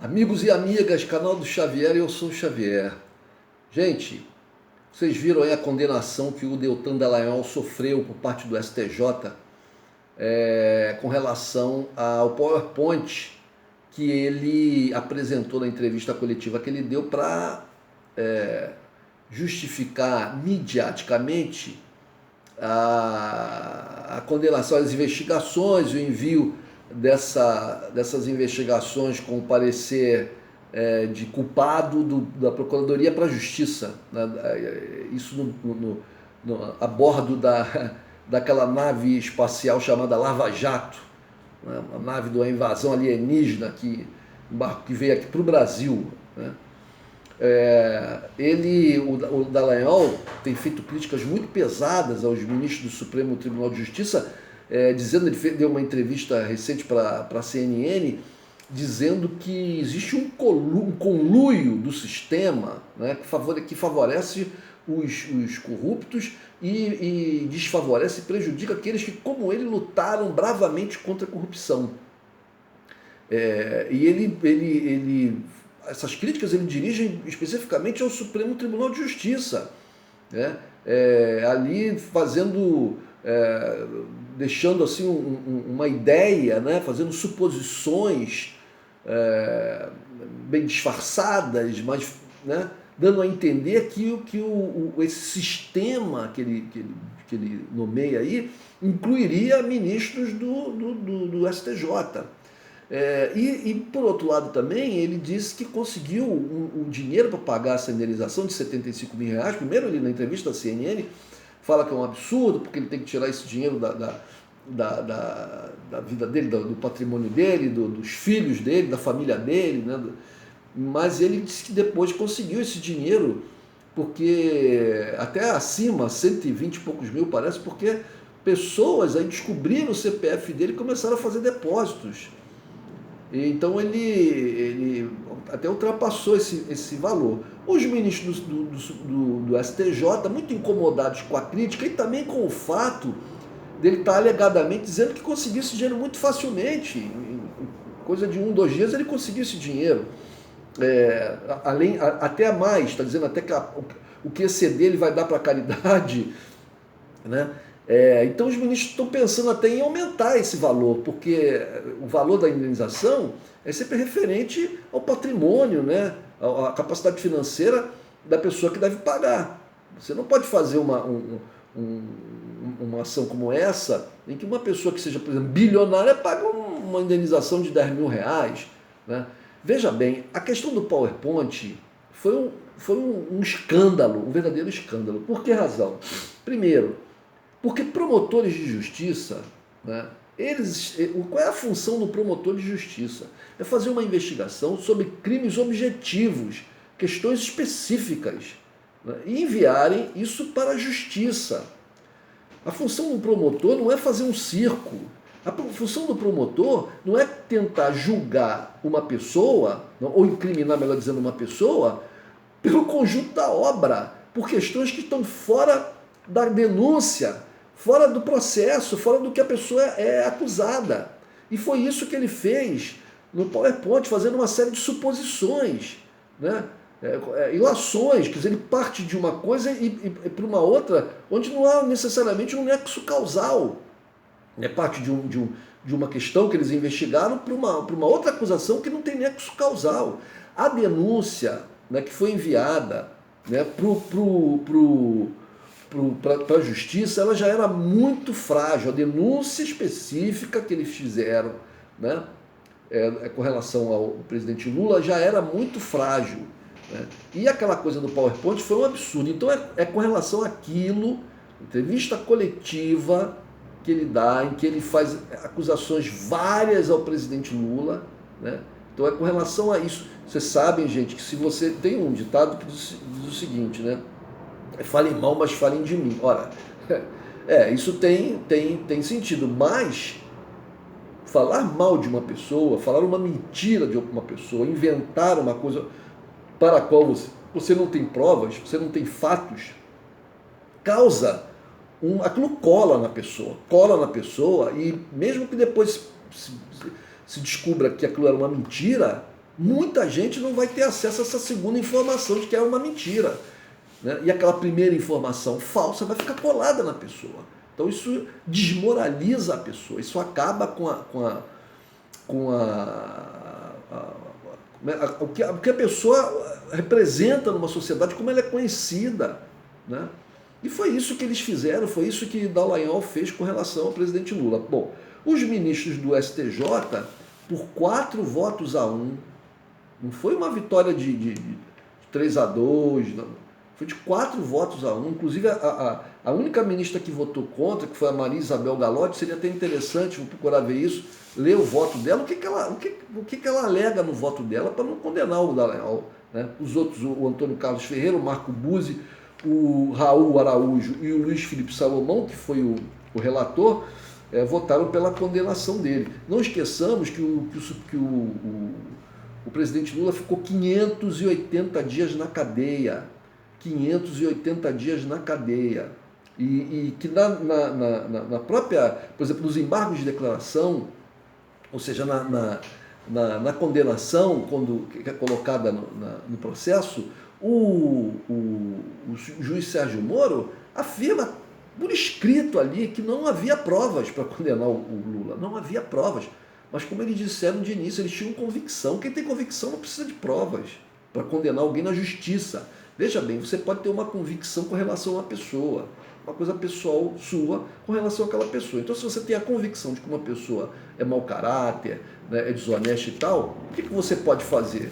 Amigos e amigas, canal do Xavier, eu sou o Xavier. Gente, vocês viram aí a condenação que o Deltan Dallagnol sofreu por parte do STJ com relação ao PowerPoint que ele apresentou na entrevista coletiva que ele deu para justificar midiaticamente a condenação às investigações, o envio dessas investigações com o parecer de culpado da Procuradoria para a Justiça, né? Isso a bordo daquela nave espacial chamada Lava Jato, né? Uma nave de uma invasão alienígena que veio aqui para o Brasil, né? O Dallagnol tem feito críticas muito pesadas aos ministros do Supremo Tribunal de Justiça, dizendo, ele deu uma entrevista recente para a CNN, dizendo que existe um conluio do sistema, né, que favorece os corruptos e desfavorece e prejudica aqueles que, como ele, lutaram bravamente contra a corrupção. Essas críticas ele dirige especificamente ao Supremo Tribunal de Justiça, né? Ali deixando assim uma ideia, né? Fazendo suposições bem disfarçadas, mas, né? Dando a entender que esse sistema que ele nomeia aí incluiria ministros do STJ. Por outro lado também, ele disse que conseguiu o dinheiro para pagar essa indenização de R$75 mil. Primeiro, ele na entrevista da CNN fala que é um absurdo, porque ele tem que tirar esse dinheiro da vida dele, do patrimônio dele, dos filhos dele, da família dele, né? Mas ele disse que depois conseguiu esse dinheiro, porque até acima, 120 e poucos mil parece, porque pessoas aí descobriram o CPF dele e começaram a fazer depósitos. Então ele até ultrapassou esse valor. Os ministros do STJ, muito incomodados com a crítica e também com o fato dele estar alegadamente dizendo que conseguiu esse dinheiro muito facilmente. Em coisa de 1, 2 dias ele conseguiu esse dinheiro. Até mais, está dizendo até que o que exceder ele vai dar para a caridade, né? Então os ministros estão pensando até em aumentar esse valor, porque o valor da indenização é sempre referente ao patrimônio, né? À capacidade financeira da pessoa que deve pagar. Você não pode fazer uma ação como essa, em que uma pessoa que seja, por exemplo, bilionária paga uma indenização de R$10 mil, né? Veja bem, a questão do PowerPoint foi um escândalo, um verdadeiro escândalo. Por que razão? Primeiro, porque promotores de justiça, né, qual é a função do promotor de justiça? É fazer uma investigação sobre crimes objetivos, questões específicas, né, e enviarem isso para a justiça. A função do promotor não é fazer um circo. A função do promotor não é tentar julgar uma pessoa, ou incriminar, melhor dizendo, uma pessoa, pelo conjunto da obra, por questões que estão fora da denúncia, fora do processo, fora do que a pessoa é acusada. E foi isso que ele fez no PowerPoint, fazendo uma série de suposições, né? Ilações, quer dizer, ele parte de uma coisa e para uma outra, onde não há necessariamente um nexo causal. É parte de uma questão que eles investigaram para uma outra acusação que não tem nexo causal. A denúncia, né, que foi enviada, né, para a justiça, ela já era muito frágil. A denúncia específica que eles fizeram, né, com relação ao presidente Lula já era muito frágil, né? E aquela coisa do PowerPoint foi um absurdo. Então com relação àquilo, entrevista coletiva que ele dá, em que ele faz acusações várias ao presidente Lula, né? Então com relação a isso. Vocês sabem, gente, que se você tem um ditado que diz o seguinte, né? Falem mal, mas falem de mim. Ora, isso tem sentido, mas falar mal de uma pessoa, falar uma mentira de uma pessoa, inventar uma coisa para a qual você não tem provas, você não tem fatos, aquilo cola na pessoa, e mesmo que depois se descubra que aquilo era uma mentira, muita gente não vai ter acesso a essa segunda informação de que é uma mentira, né? E aquela primeira informação falsa vai ficar colada na pessoa. Então isso desmoraliza a pessoa, isso acaba o que a pessoa representa numa sociedade, como ela é conhecida, né? E foi isso que eles fizeram, foi isso que Dallagnol fez com relação ao presidente Lula. Bom, os ministros do STJ, por 4 votos a 1, não foi uma vitória de 3-2, não. Foi de 4 votos a 1. Inclusive, a única ministra que votou contra, que foi a Maria Isabel Galotti, seria até interessante, vou procurar ver isso, ler o voto dela, o que ela alega no voto dela para não condenar o Dallagnol, né? Os outros, o Antônio Carlos Ferreira, o Marco Buzzi, o Raul Araújo e o Luiz Felipe Salomão, que foi o relator, votaram pela condenação dele. Não esqueçamos que o presidente Lula ficou 580 dias na cadeia. 580 dias na cadeia. E que na própria, por exemplo, nos embargos de declaração, ou seja, na condenação, quando é colocada no processo, o juiz Sérgio Moro afirma por escrito ali que não havia provas para condenar o Lula, não havia provas. Mas como eles disseram de início, eles tinham convicção. Quem tem convicção não precisa de provas para condenar alguém na justiça. Veja bem, você pode ter uma convicção com relação a uma pessoa, uma coisa pessoal sua com relação àquela pessoa. Então, se você tem a convicção de que uma pessoa é mau caráter, né, é desonesta e tal, o que você pode fazer?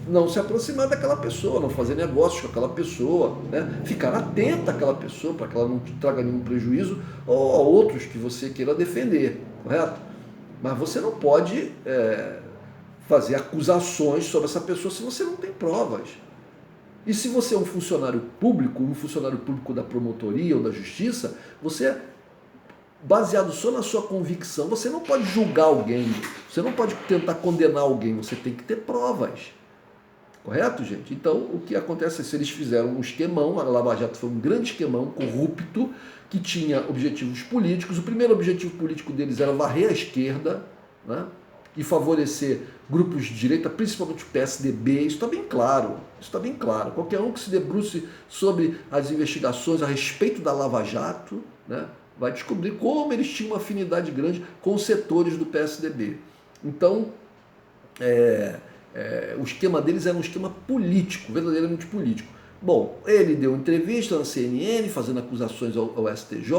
Não se aproximar daquela pessoa, não fazer negócios com aquela pessoa, né, ficar atento àquela pessoa para que ela não te traga nenhum prejuízo ou a outros que você queira defender, correto? Mas você não pode fazer acusações sobre essa pessoa se você não tem provas. E se você é um funcionário público da promotoria ou da justiça, você, baseado só na sua convicção, você não pode julgar alguém, você não pode tentar condenar alguém, você tem que ter provas. Correto, gente? Então, o que acontece é que eles fizeram um esquemão, a Lava Jato foi um grande esquemão corrupto, que tinha objetivos políticos. O primeiro objetivo político deles era varrer a esquerda, né, e favorecer grupos de direita, principalmente o PSDB. Isso está bem claro. Isso está bem claro. Qualquer um que se debruce sobre as investigações a respeito da Lava Jato, né, vai descobrir como eles tinham uma afinidade grande com os setores do PSDB. Então, o esquema deles era um esquema político, verdadeiramente político. Bom, ele deu entrevista na CNN, fazendo acusações ao STJ,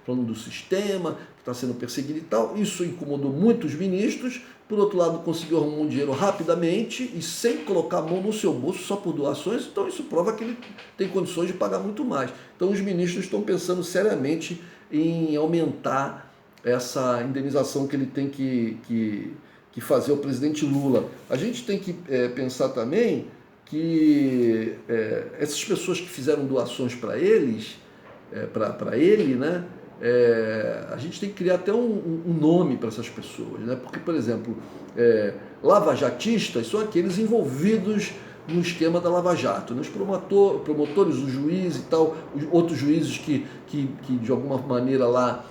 falando do sistema, que está sendo perseguido e tal. Isso incomodou muito os ministros. Por outro lado, conseguiu arrumar um dinheiro rapidamente e sem colocar a mão no seu bolso, só por doações. Então isso prova que ele tem condições de pagar muito mais. Então os ministros estão pensando seriamente em aumentar essa indenização que ele tem que fazer ao presidente Lula. A gente tem que pensar também que essas pessoas que fizeram doações para eles, para ele, né, a gente tem que criar até um nome para essas pessoas, né? Porque, por exemplo, lavajatistas são aqueles envolvidos no esquema da Lava Jato, né? Os promotores, os juízes e tal, os outros juízes que de alguma maneira lá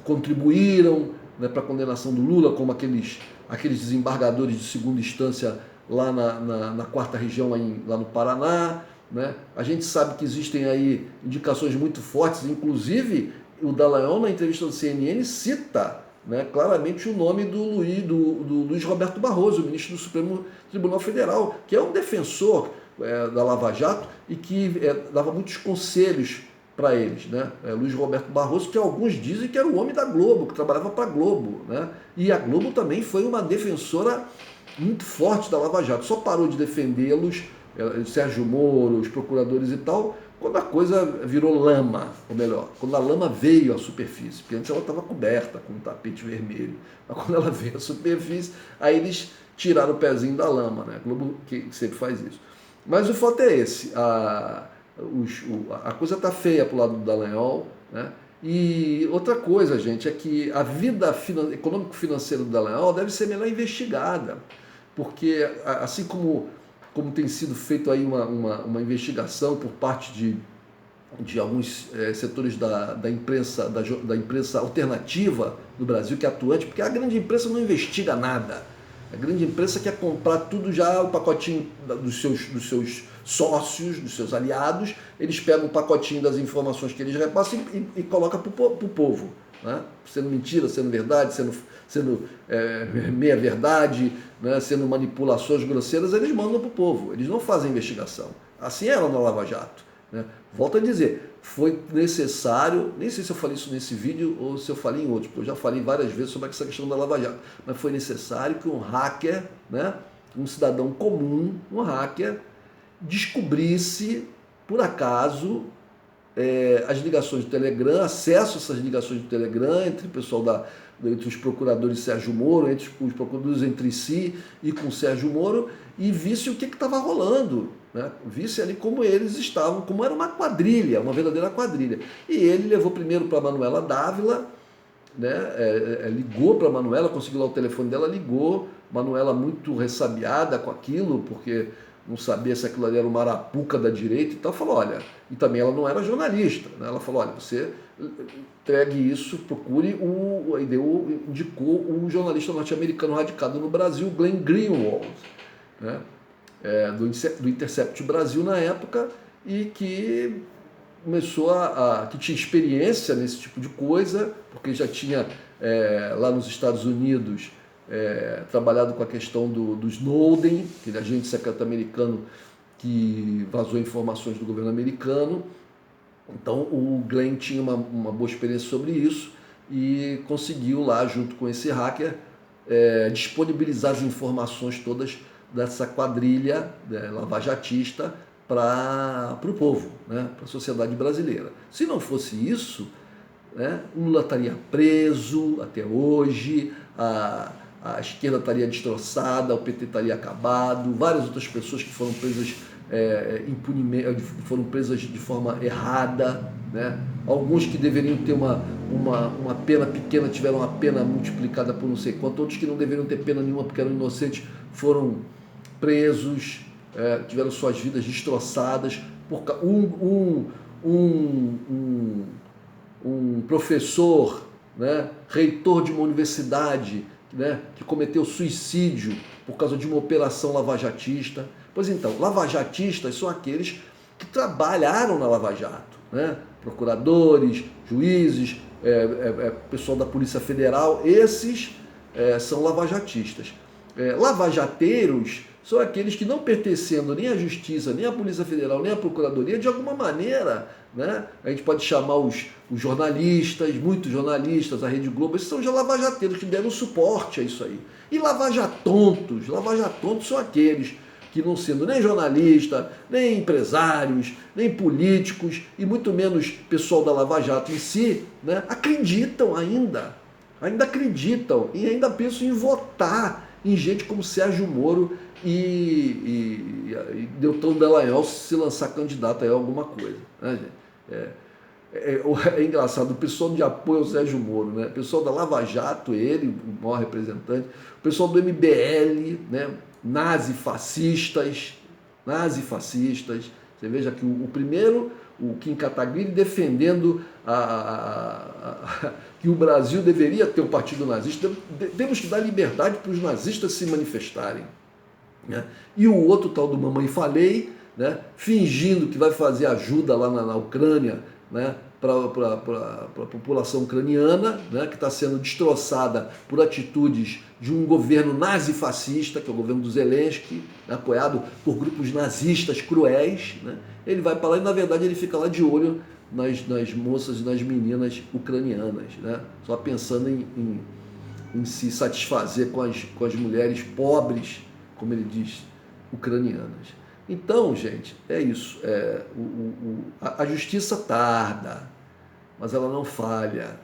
contribuíram, né, para a condenação do Lula, como aqueles desembargadores de segunda instância lá na 4ª região, lá no Paraná, né? A gente sabe que existem aí indicações muito fortes, inclusive o Dallagnol, na entrevista do CNN, cita, né, claramente o nome do Luiz Roberto Barroso, o ministro do Supremo Tribunal Federal, que é um defensor da Lava Jato e que dava muitos conselhos para eles, né? Luiz Roberto Barroso, que alguns dizem que era o homem da Globo, que trabalhava para a Globo, né? E a Globo também foi uma defensora muito forte da Lava Jato, só parou de defendê-los, Sérgio Moro, os procuradores e tal, quando a coisa virou lama, ou melhor, quando a lama veio à superfície, porque antes ela estava coberta com um tapete vermelho, mas quando ela veio à superfície, aí eles tiraram o pezinho da lama, né? A Globo que sempre faz isso. Mas o fato é esse, a coisa está feia para o lado do Dallagnol, né? E outra coisa, gente, é que a vida econômico-financeira do Dallagnol deve ser melhor investigada, porque assim como tem sido feito aí uma investigação por parte de alguns setores da imprensa alternativa do Brasil, que é atuante, porque a grande imprensa não investiga nada. A grande imprensa quer comprar tudo já, o pacotinho dos seus sócios, dos seus aliados, eles pegam o pacotinho das informações que eles repassam e colocam para o povo. Né? Sendo mentira, sendo verdade, sendo meia-verdade, né? Sendo manipulações grosseiras, eles mandam para o povo, eles não fazem investigação. Assim era na Lava Jato. Né? Volto a dizer, foi necessário, nem sei se eu falei isso nesse vídeo ou se eu falei em outro, porque eu já falei várias vezes sobre essa questão da Lava Jato, mas foi necessário que um hacker, né? Um cidadão comum, um hacker, descobrisse, por acaso, as ligações do Telegram, acesso a essas ligações do Telegram entre o pessoal entre os procuradores Sérgio Moro, entre os procuradores entre si e com o Sérgio Moro, e visse o que estava rolando, né? Visse ali como eles estavam, como era uma quadrilha, uma verdadeira quadrilha. E ele levou primeiro para a Manuela Dávila, né? Ligou para a Manuela, conseguiu lá o telefone dela, ligou, Manuela muito ressabiada com aquilo, porque não sabia se aquilo ali era uma arapuca da direita e tal, falou, olha, e também ela não era jornalista, né? Ela falou, olha, você entregue isso, procure indicou um jornalista norte-americano radicado no Brasil, Glenn Greenwald, né? Do Intercept Brasil na época, e que começou que tinha experiência nesse tipo de coisa, porque já tinha lá nos Estados Unidos trabalhado com a questão do Snowden, aquele agente secreto americano que vazou informações do governo americano. Então o Glenn tinha uma boa experiência sobre isso e conseguiu lá, junto com esse hacker, disponibilizar as informações todas dessa quadrilha lavajatista para o povo, né, para a sociedade brasileira. Se não fosse isso, né, Lula estaria preso até hoje, a esquerda estaria destroçada, o PT estaria acabado, várias outras pessoas que foram presas impunemente, foram presas de forma errada, né? Alguns que deveriam ter uma pena pequena tiveram uma pena multiplicada por não sei quanto, outros que não deveriam ter pena nenhuma porque eram inocentes foram presos, tiveram suas vidas destroçadas. Um professor, né, reitor de uma universidade, né, que cometeu suicídio por causa de uma operação lavajatista. Pois então, lavajatistas são aqueles que trabalharam na Lava Jato, né? Procuradores, juízes, pessoal da Polícia Federal, esses são lavajatistas. Lavajateiros são aqueles que, não pertencendo nem à Justiça, nem à Polícia Federal, nem à Procuradoria, de alguma maneira, né, a gente pode chamar os jornalistas, muitos jornalistas, a Rede Globo, esses são já lavajateiros que deram suporte a isso aí. E lavajatontos são aqueles que, não sendo nem jornalista, nem empresários, nem políticos, e muito menos pessoal da Lava Jato em si, né, acreditam ainda acreditam e ainda pensam em votar em gente como Sérgio Moro e Deltan Dallagnol se lançar candidato a alguma coisa, né, gente? É engraçado, o pessoal de apoio ao Sérgio Moro, né? O pessoal da Lava Jato, ele, o maior representante, o pessoal do MBL, né? Nazifascistas, você veja que o primeiro, o Kim Kataguiri, defendendo que o Brasil deveria ter um partido nazista, temos que dar liberdade para os nazistas se manifestarem, né? E o outro tal do Mamãe Falei, né? Fingindo que vai fazer ajuda lá na Ucrânia, né, para a população ucraniana, né, que está sendo destroçada por atitudes de um governo nazifascista, que é o governo do Zelensky, né, apoiado por grupos nazistas cruéis, né. Ele vai para lá e, na verdade, ele fica lá de olho nas moças e nas meninas ucranianas, né, só pensando em se satisfazer com as mulheres pobres, como ele diz, ucranianas. Então, gente, é isso. A justiça tarda, mas ela não falha.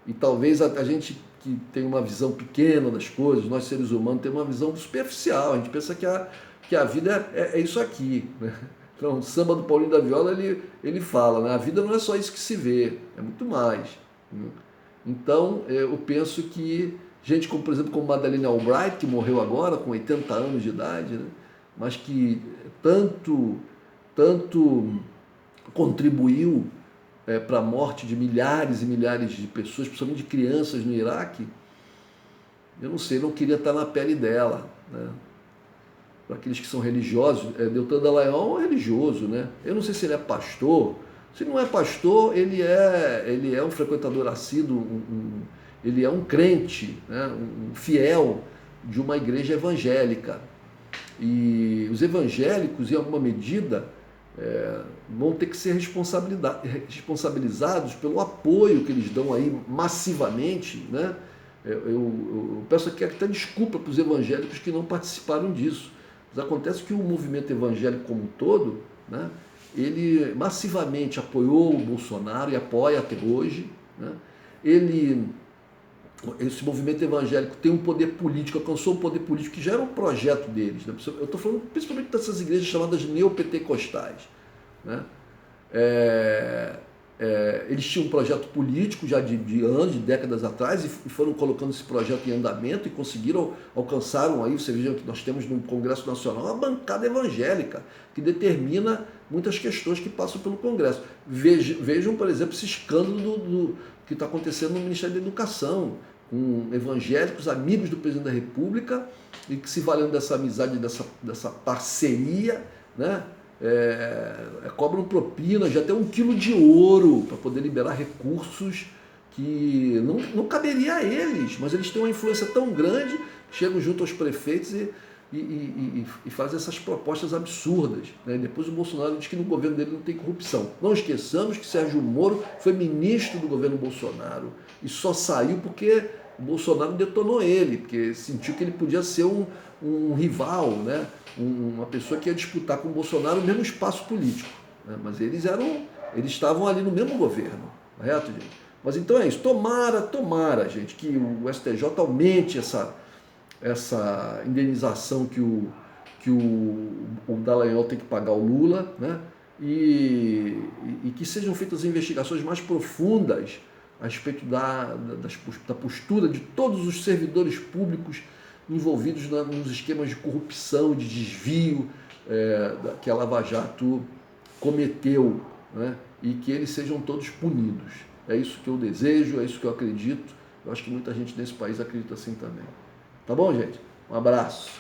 E talvez a gente que tem uma visão pequena das coisas, nós seres humanos, temos uma visão superficial. A gente pensa que a vida é isso aqui, né? Então, o samba do Paulinho da Viola, ele fala, né? A vida não é só isso que se vê, é muito mais. Né? Então, eu penso que gente como, por exemplo, como Madeleine Albright, que morreu agora com 80 anos de idade, né? Mas que tanto contribuiu para a morte de milhares e milhares de pessoas, principalmente de crianças no Iraque, eu não sei, não queria estar na pele dela, né? Para aqueles que são religiosos, Deltan Dallagnol é religioso, né? Eu não sei se ele é pastor. Se não é pastor, ele é um frequentador assíduo, ele é um crente, né? Um fiel de uma igreja evangélica. E os evangélicos, em alguma medida, vão ter que ser responsabilizados pelo apoio que eles dão aí massivamente, né? Eu peço aqui até desculpa para os evangélicos que não participaram disso. Mas acontece que o movimento evangélico como um todo, né, ele massivamente apoiou o Bolsonaro e apoia até hoje, né? Esse movimento evangélico tem um poder político, alcançou um poder político que já era um projeto deles, né? Eu estou falando principalmente dessas igrejas chamadas neopentecostais, né? Eles tinham um projeto político já de anos, de décadas atrás, e foram colocando esse projeto em andamento e conseguiram, alcançaram aí, você veja que nós temos no Congresso Nacional uma bancada evangélica que determina muitas questões que passam pelo Congresso. Vejam, por exemplo, esse escândalo que está acontecendo no Ministério da Educação, com evangélicos, amigos do presidente da República, e que se valendo dessa amizade, dessa parceria, né? Cobram propina de até 1 quilo de ouro para poder liberar recursos que não caberia a eles, mas eles têm uma influência tão grande que chegam junto aos prefeitos e fazem essas propostas absurdas, né? Depois o Bolsonaro diz que no governo dele não tem corrupção. Não esqueçamos que Sérgio Moro foi ministro do governo Bolsonaro e só saiu porque o Bolsonaro detonou ele, porque sentiu que ele podia ser um rival, né? Uma pessoa que ia disputar com o Bolsonaro o mesmo espaço político, né? Mas eles estavam ali no mesmo governo, correto, gente? Mas então é isso, tomara, gente, que o STJ aumente essa indenização que o Dallagnol tem que pagar ao Lula, né? E que sejam feitas investigações mais profundas a respeito da postura de todos os servidores públicos envolvidos nos esquemas de corrupção, de desvio que a Lava Jato cometeu, né? E que eles sejam todos punidos. É isso que eu desejo, é isso que eu acredito. Eu acho que muita gente nesse país acredita assim também. Tá bom, gente? Um abraço.